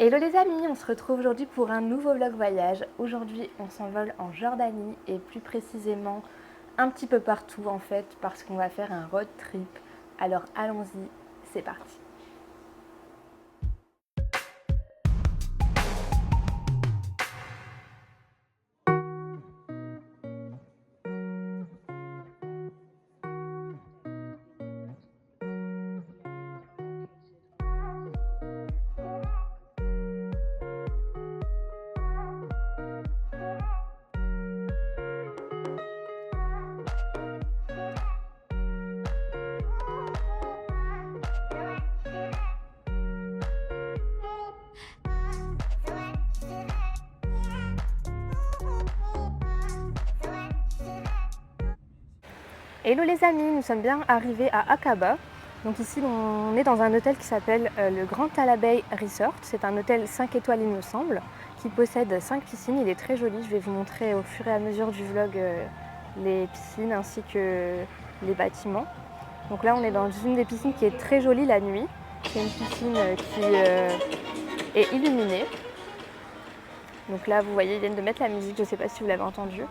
Hello les amis, on se retrouve aujourd'hui pour un nouveau vlog voyage. Aujourd'hui on s'envole en Jordanie et plus précisément un petit peu partout en fait parce qu'on va faire un road trip. Alors allons-y, c'est parti. Hello les amis, nous sommes bien arrivés à Aqaba. Donc ici on est dans un hôtel qui s'appelle le Grand Talabay Resort. C'est un hôtel 5 étoiles il me semble, qui possède 5 piscines. Il est très joli, je vais vous montrer au fur et à mesure du vlog les piscines ainsi que les bâtiments. Donc là on est dans une des piscines qui est très jolie la nuit. C'est une piscine qui est illuminée. Donc là vous voyez ils viennent de mettre la musique, je ne sais pas si vous l'avez entendu.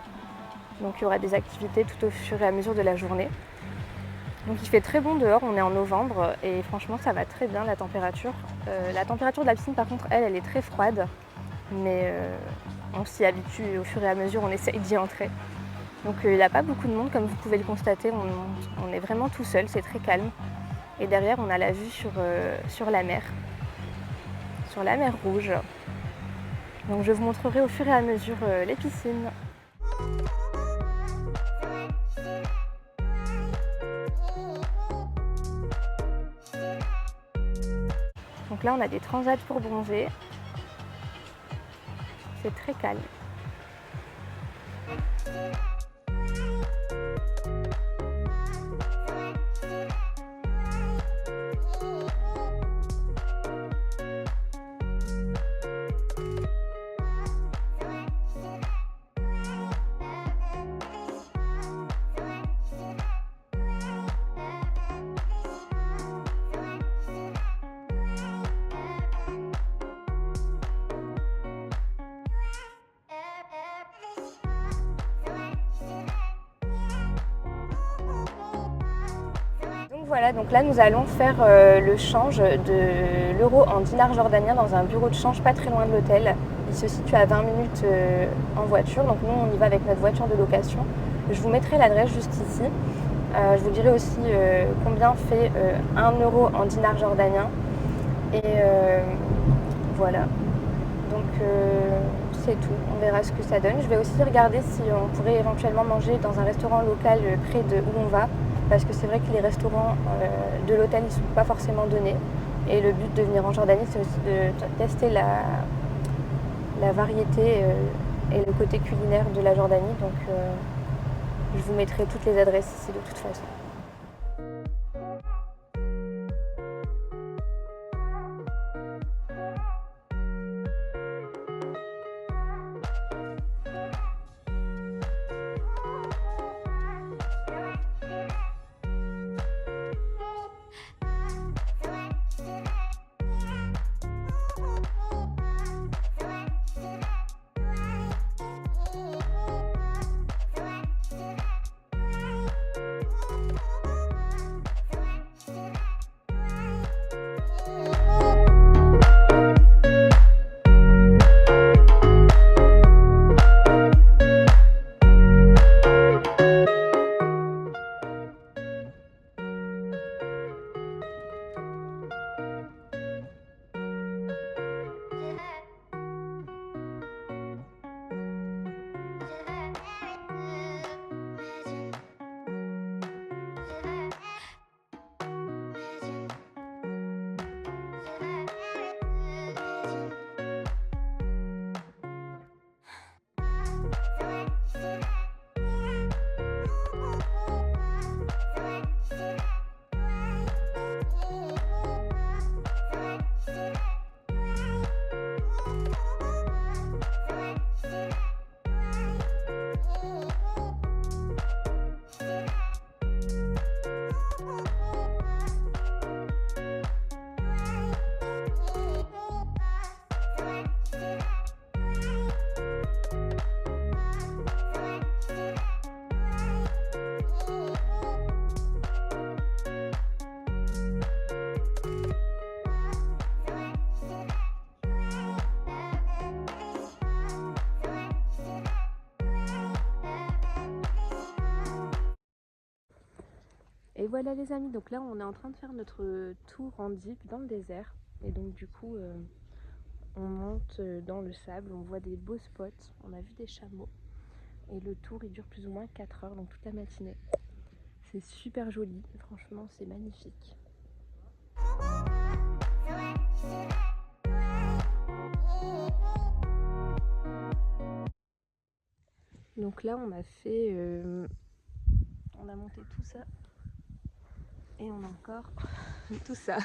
Donc il y aura des activités tout au fur et à mesure de la journée. Donc il fait très bon dehors, on est en novembre et franchement ça va très bien la température. La température de la piscine par contre elle est très froide, mais on s'y habitue au fur et à mesure, on essaye d'y entrer. Donc il n'y a pas beaucoup de monde comme vous pouvez le constater, on est vraiment tout seul, c'est très calme. Et derrière on a la vue sur la mer Rouge. Donc je vous montrerai au fur et à mesure les piscines. Donc là on a des transats pour bronzer, c'est très calme. Voilà, donc là nous allons faire le change de l'euro en dinars jordaniens dans un bureau de change pas très loin de l'hôtel. Il se situe à 20 minutes en voiture, donc nous on y va avec notre voiture de location. Je vous mettrai l'adresse juste ici. Je vous dirai aussi combien fait 1 euro en dinars jordaniens. Et voilà, donc c'est tout, on verra ce que ça donne. Je vais aussi regarder si on pourrait éventuellement manger dans un restaurant local près de où on va. Parce que c'est vrai que les restaurants de l'hôtel ne sont pas forcément donnés. Et le but de venir en Jordanie, c'est aussi de tester la variété et le côté culinaire de la Jordanie. Donc je vous mettrai toutes les adresses ici de toute façon. Et voilà les amis, donc là on est en train de faire notre tour en jeep dans le désert. Et donc du coup on monte dans le sable, on voit des beaux spots, on a vu des chameaux. Et le tour il dure plus ou moins 4 heures, donc toute la matinée. C'est super joli, franchement c'est magnifique. Donc là on a fait, on a monté tout ça et on a encore tout ça.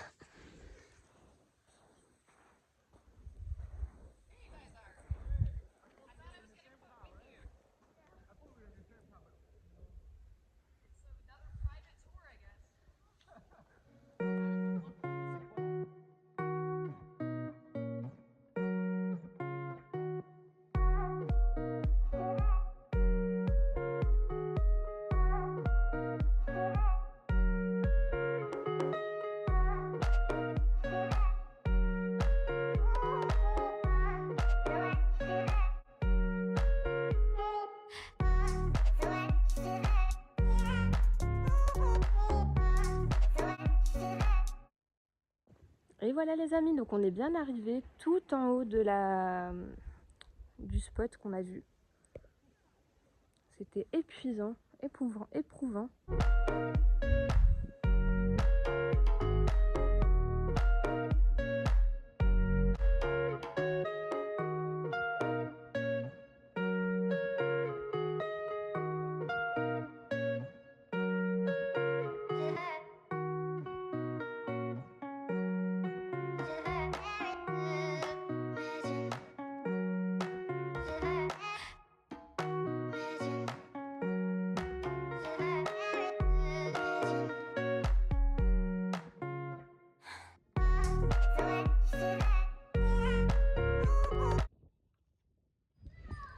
Et voilà les amis, donc on est bien arrivé tout en haut de du spot qu'on a vu. C'était épuisant, éprouvant.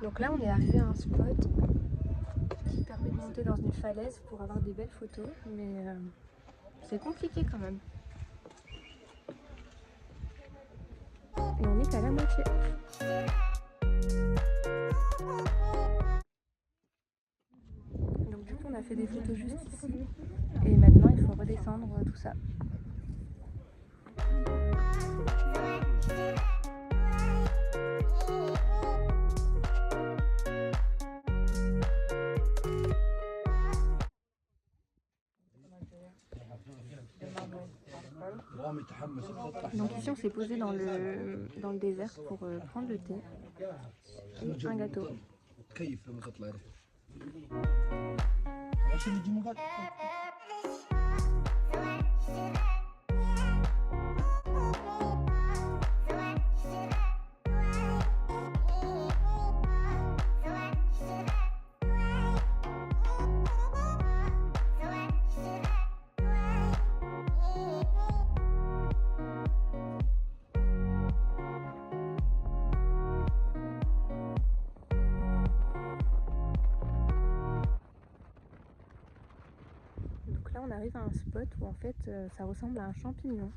Donc là on est arrivé à un spot qui permet de monter dans une falaise pour avoir des belles photos, mais c'est compliqué quand même. Et on est à la moitié. Donc du coup on a fait des photos juste ici et maintenant il faut redescendre tout ça. Donc ici on s'est posé dans le désert pour prendre le thé et un gâteau. Là on arrive à un spot où en fait ça ressemble à un champignon.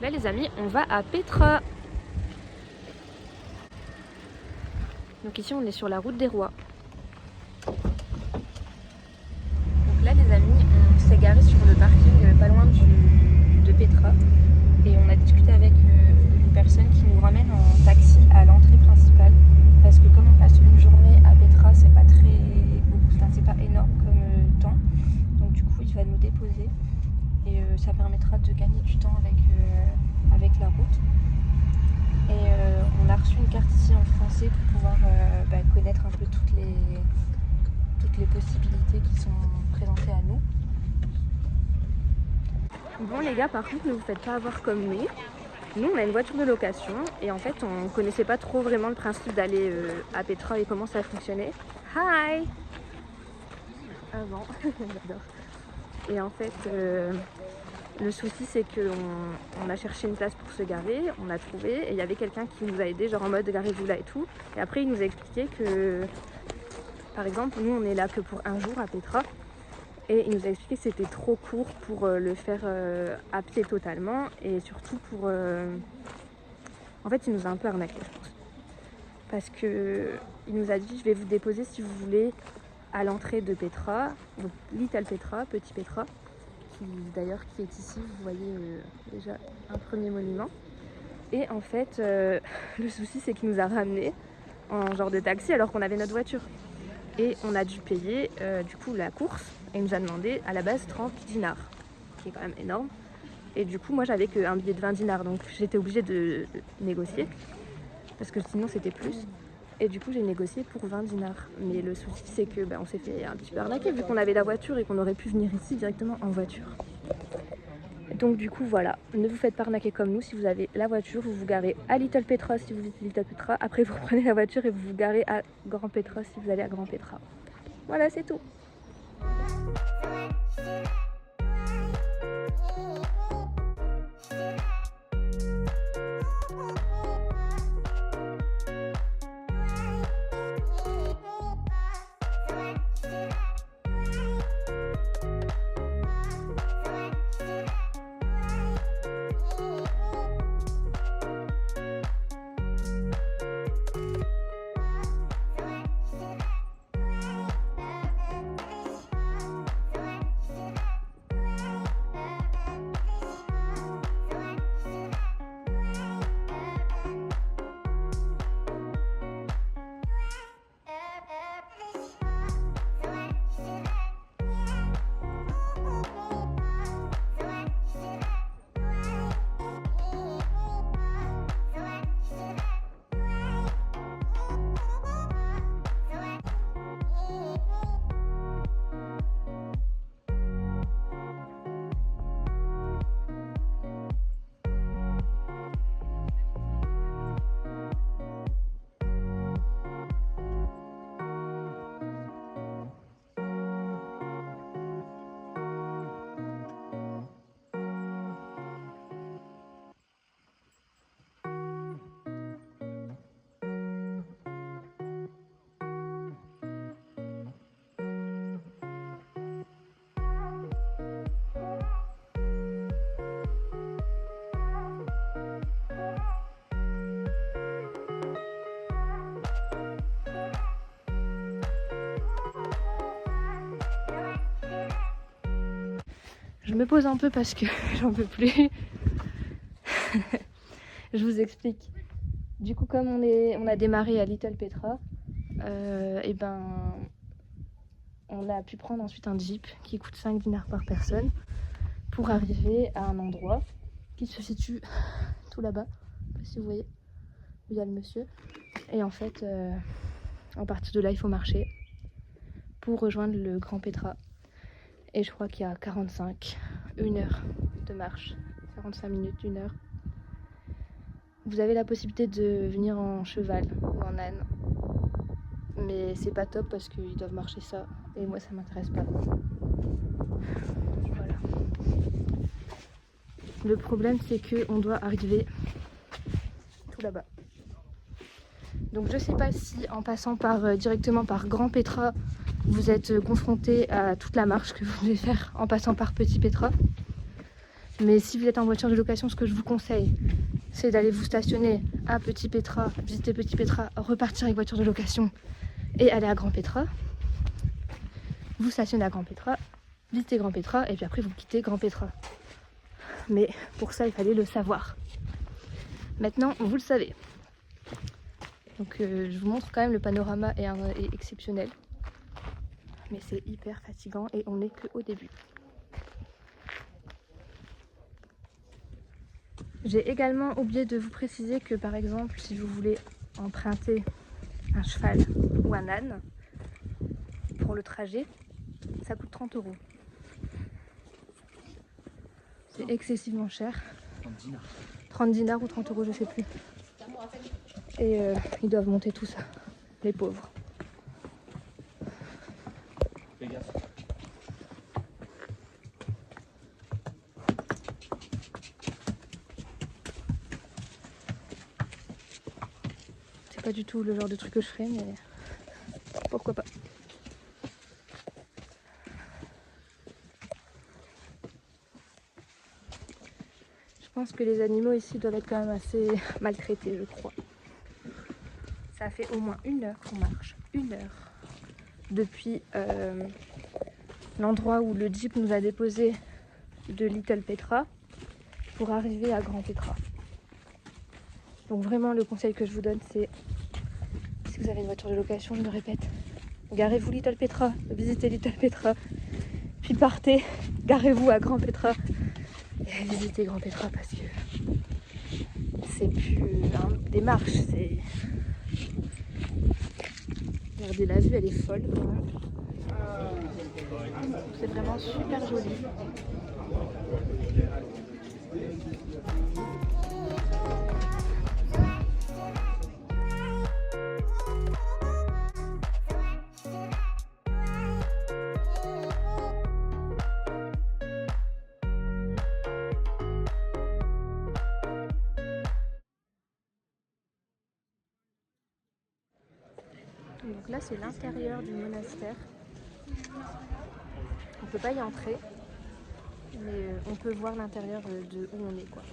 là les amis, on va à Petra. Donc ici on est sur la route des Rois. Donc là les amis, on s'est garé sur le parking pas loin de Petra. Et on a discuté avec une personne qui nous ramène en taxi à l'entrée principale. Parce que comme on passe une journée à Petra, c'est pas c'est pas énorme comme temps. Donc du coup il va nous déposer. Et ça permettra de gagner du temps avec la route. Et on a reçu une carte ici en français pour pouvoir connaître un peu toutes les possibilités qui sont présentées à nous. Bon les gars, par contre ne vous faites pas avoir comme nous. Nous on a une voiture de location et en fait on connaissait pas trop vraiment le principe d'aller à Petra et comment ça fonctionnait. Hi. Avant, j'adore. Et en fait le souci c'est qu'on a cherché une place pour se garer, on a trouvé et il y avait quelqu'un qui nous a aidé genre en mode garez-vous là et tout. Et après il nous a expliqué que par exemple nous on est là que pour un jour à Petra et il nous a expliqué que c'était trop court pour le faire à pied totalement et surtout pour... En fait il nous a un peu arnaqué je pense. Parce que il nous a dit je vais vous déposer si vous voulez à l'entrée de Petra, donc Little Petra, Petit Petra. D'ailleurs qui est ici, vous voyez déjà un premier monument. Et en fait, le souci c'est qu'il nous a ramenés en genre de taxi alors qu'on avait notre voiture. Et on a dû payer du coup la course et il nous a demandé à la base 30 dinars, qui est quand même énorme. Et du coup moi j'avais qu'un billet de 20 dinars donc j'étais obligée de négocier parce que sinon c'était plus. Et du coup j'ai négocié pour 20 dinars. Mais le souci c'est que on s'est fait un petit peu arnaquer vu qu'on avait la voiture et qu'on aurait pu venir ici directement en voiture. Donc du coup voilà, ne vous faites pas arnaquer comme nous. Si vous avez la voiture, vous vous garez à Little Petra si vous visitez Little Petra. Après vous reprenez la voiture et vous vous garez à Grand Petra si vous allez à Grand Petra. Voilà, c'est tout. Je me pose un peu parce que j'en peux plus. Je vous explique. Du coup, comme on a démarré à Little Petra, on a pu prendre ensuite un jeep qui coûte 5 dinars par personne pour arriver à un endroit qui se situe tout là-bas. Je sais pas si vous voyez où il y a le monsieur. Et en fait, à partir de là, il faut marcher pour rejoindre le Grand Petra. Et je crois qu'il y a 1 heure de marche, 45 minutes, 1 heure. Vous avez la possibilité de venir en cheval ou en âne. Mais c'est pas top parce qu'ils doivent marcher ça. Et moi ça m'intéresse pas. Voilà. Le problème c'est qu'on doit arriver tout là-bas. Donc je sais pas si en passant directement par Grand Petra, vous êtes confronté à toute la marche que vous devez faire en passant par Petit Petra. Mais si vous êtes en voiture de location, ce que je vous conseille, c'est d'aller vous stationner à Petit Petra, visiter Petit Petra, repartir avec voiture de location et aller à Grand Petra. Vous stationnez à Grand Petra, visitez Grand Petra et puis après vous quittez Grand Petra. Mais pour ça, il fallait le savoir. Maintenant, vous le savez. Donc je vous montre quand même, le panorama est exceptionnel. Mais c'est hyper fatigant et on n'est qu'au début. J'ai également oublié de vous préciser que par exemple, si vous voulez emprunter un cheval ou un âne pour le trajet, ça coûte 30 €. C'est excessivement cher. 30 dinars ou 30 €, je sais plus. Et ils doivent monter tout ça, les pauvres. Fais gaffe. C'est pas du tout le genre de truc que je ferais, mais pourquoi pas. Je pense que les animaux ici doivent être quand même assez maltraités, je crois. Ça fait au moins 1 heure qu'on marche, 1 heure, depuis l'endroit où le jeep nous a déposé de Little Petra pour arriver à Grand Petra. Donc vraiment, le conseil que je vous donne, c'est, si vous avez une voiture de location, je le répète, garez-vous Little Petra, visitez Little Petra, puis partez, garez-vous à Grand Petra et visitez Grand Petra, parce que c'est plus des marches, c'est... Regardez, la vue, elle est folle. C'est vraiment super joli. Donc là, c'est l'intérieur du monastère. On ne peut pas y entrer, mais on peut voir l'intérieur de où on est, quoi.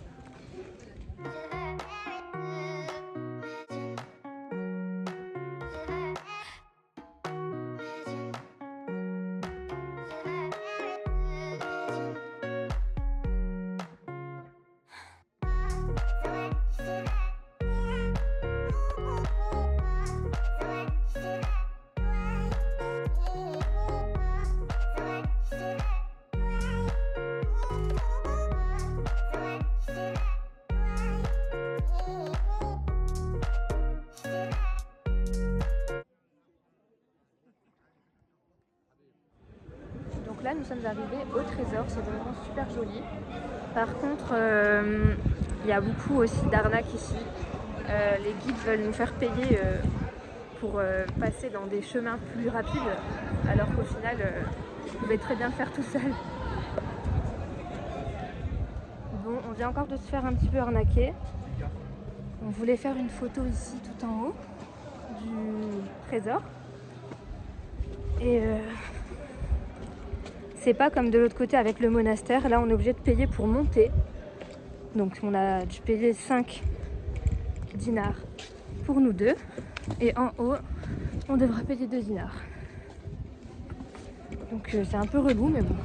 Là, nous sommes arrivés au trésor, c'est vraiment super joli. Par contre, il y a beaucoup aussi d'arnaques ici. Les guides veulent nous faire payer pour passer dans des chemins plus rapides, alors qu'au final, vous pouvez très bien le faire tout seul. Bon, on vient encore de se faire un petit peu arnaquer. On voulait faire une photo ici tout en haut du trésor. Et c'est pas comme de l'autre côté avec le monastère. Là, on est obligé de payer pour monter. Donc, on a dû payer 5 dinars pour nous deux. Et en haut, on devra payer 2 dinars. Donc, c'est un peu relou, mais bon.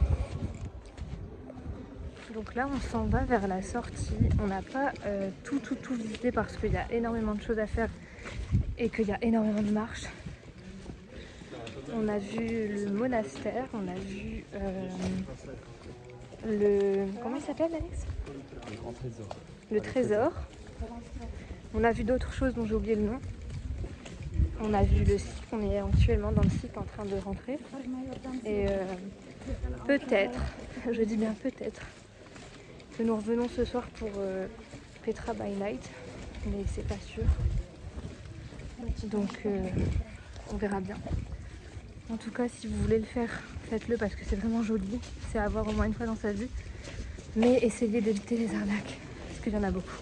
Donc là, on s'en va vers la sortie. On n'a pas tout visité parce qu'il y a énormément de choses à faire et qu'il y a énormément de marches. On a vu le monastère, on a vu le... Comment il s'appelle, Alex ? Le grand trésor. Le trésor. On a vu d'autres choses dont j'ai oublié le nom. On a vu le site, on est actuellement dans le site en train de rentrer. Et peut-être, je dis bien peut-être, que nous revenons ce soir pour Petra by Night, mais c'est pas sûr. Donc on verra bien. En tout cas, si vous voulez le faire, faites-le parce que c'est vraiment joli. C'est à voir au moins une fois dans sa vie. Mais essayez d'éviter les arnaques, parce qu'il y en a beaucoup.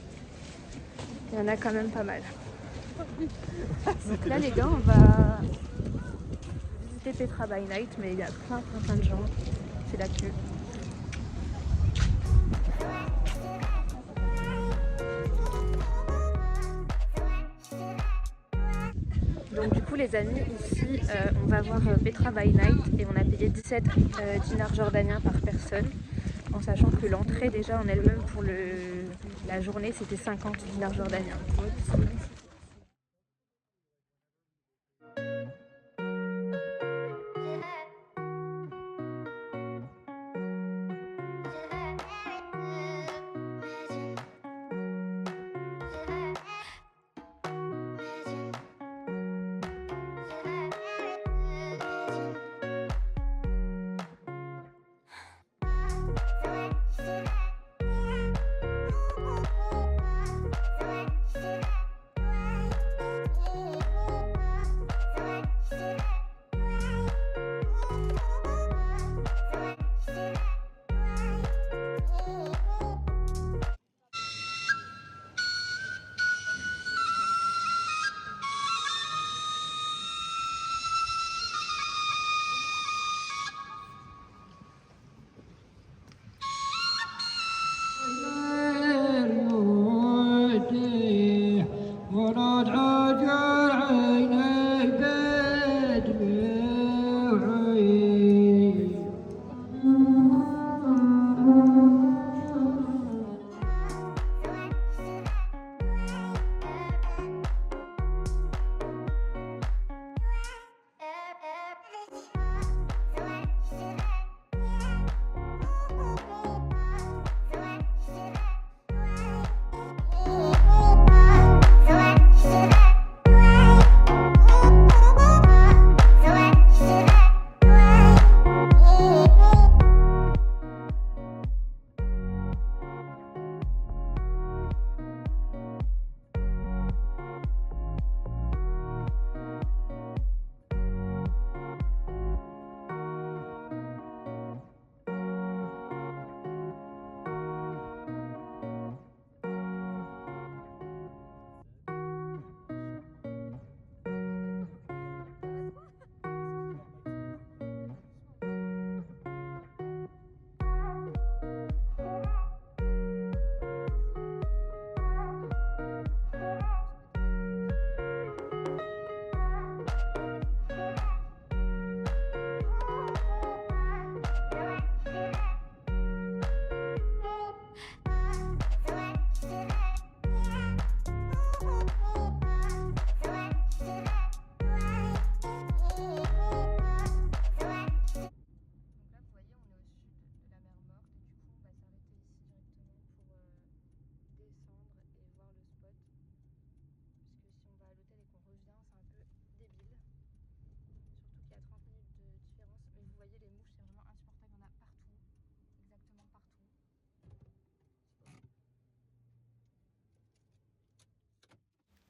Il y en a quand même pas mal. Donc là, les gars, on va visiter Petra by Night, mais il y a plein de gens. C'est la queue. Donc du coup les amis, ici on va voir Petra by Night et on a payé 17 dinars jordaniens par personne, en sachant que l'entrée déjà en elle-même pour la journée c'était 50 dinars jordaniens.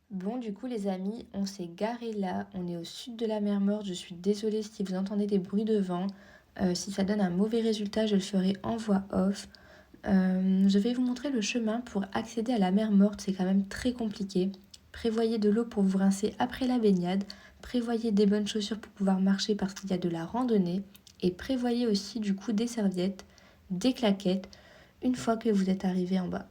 Bon, du coup, les amis, on s'est garé là. On est au sud de la mer Morte. Je suis désolée si vous entendez des bruits de vent. Si ça donne un mauvais résultat, je le ferai en voix off. Je vais vous montrer le chemin pour accéder à la mer Morte. C'est quand même très compliqué. Prévoyez de l'eau pour vous rincer après la baignade. Prévoyez des bonnes chaussures pour pouvoir marcher parce qu'il y a de la randonnée. Et prévoyez aussi du coup des serviettes, des claquettes, une fois que vous êtes arrivé en bas.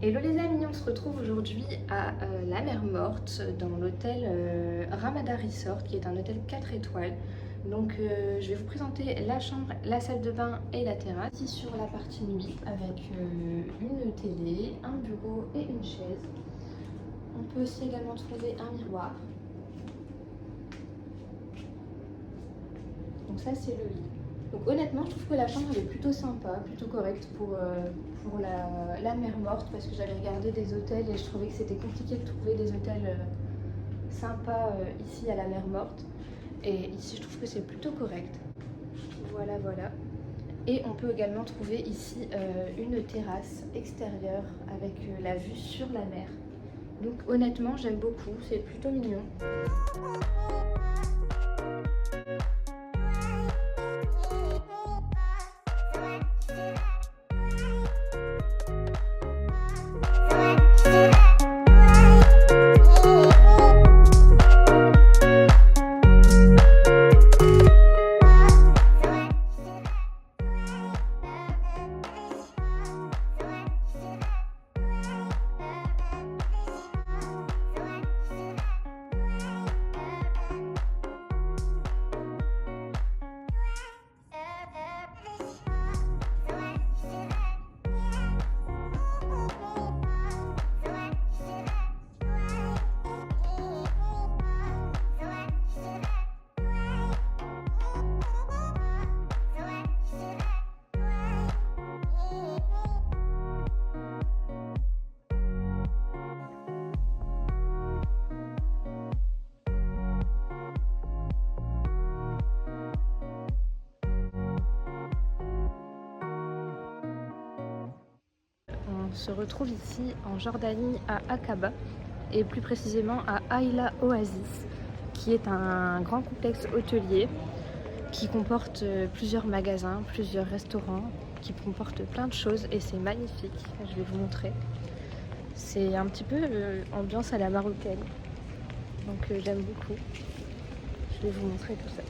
Hello les amis, on se retrouve aujourd'hui à la mer Morte dans l'hôtel Ramada Resort qui est un hôtel 4 étoiles. Donc je vais vous présenter la chambre, la salle de bain et la terrasse. Ici sur la partie nuit avec une télé, un bureau et une chaise. On peut aussi également trouver un miroir. Donc ça c'est le lit. Donc honnêtement je trouve que la chambre elle est plutôt sympa, plutôt correcte pour la mer Morte parce que j'avais regardé des hôtels et je trouvais que c'était compliqué de trouver des hôtels sympas ici à la mer Morte. Et ici je trouve que c'est plutôt correct. Voilà voilà. Et on peut également trouver ici une terrasse extérieure avec la vue sur la mer. Donc honnêtement j'aime beaucoup, c'est plutôt mignon. On se retrouve ici en Jordanie à Aqaba et plus précisément à Ayla Oasis qui est un grand complexe hôtelier qui comporte plusieurs magasins, plusieurs restaurants, qui comporte plein de choses et c'est magnifique. Je vais vous montrer. C'est un petit peu ambiance à la marocaine, donc j'aime beaucoup. Je vais vous montrer tout ça.